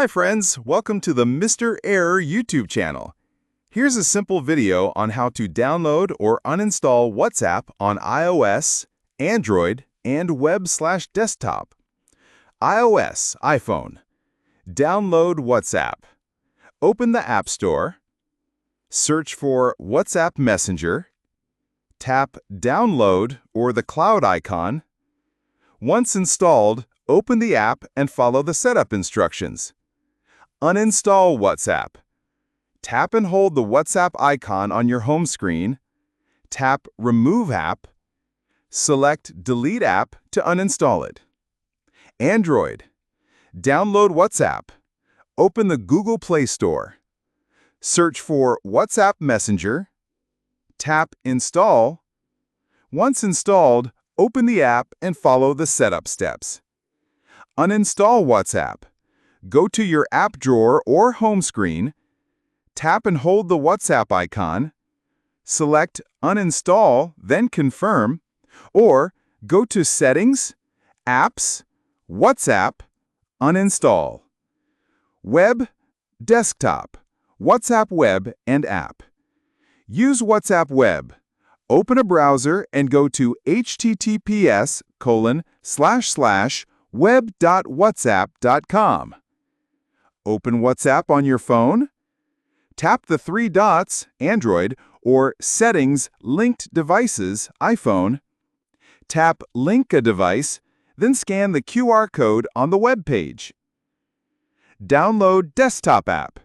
Hi friends, welcome to the Mr. Error YouTube channel. Here's a simple video on how to download or uninstall WhatsApp on iOS, Android, and web/desktop. iOS, iPhone. Download WhatsApp. Open the App Store. Search for WhatsApp Messenger. Tap Download or the cloud icon. Once installed, open the app and follow the setup instructions. Uninstall WhatsApp. Tap and hold the WhatsApp icon on your home screen. Tap Remove App. Select Delete App to uninstall it. Android. Download WhatsApp. Open the Google Play Store. Search for WhatsApp Messenger. Tap Install. Once installed, open the app and follow the setup steps. Uninstall WhatsApp. Go to your app drawer or home screen. Tap and hold the WhatsApp icon. Select Uninstall, then Confirm, or go to Settings, Apps, WhatsApp, Uninstall. Web, Desktop, WhatsApp Web and App. Use WhatsApp Web. Open a browser and go to https://web.whatsapp.com. Open WhatsApp on your phone. Tap the three dots, Android, or Settings, Linked Devices, iPhone. Tap Link a Device, then scan the QR code on the web page. Download Desktop app.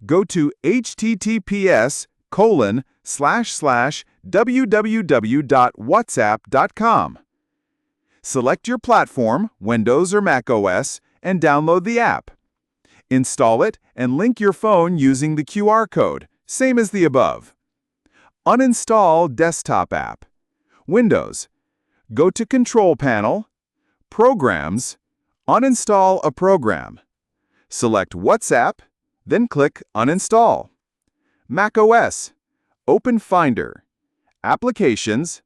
Go to https://www.whatsapp.com. Select your platform, Windows or Mac OS, and download the app. Install it and link your phone using the QR code, same as the above. Uninstall Desktop app. Windows. Go to Control Panel, Programs, Uninstall a program. Select WhatsApp, then click Uninstall. Mac OS. Open Finder. Applications.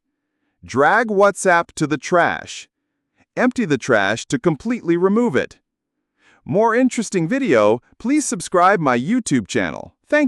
Drag WhatsApp to the trash. Empty the trash to completely remove it. More interesting video, please subscribe my YouTube channel.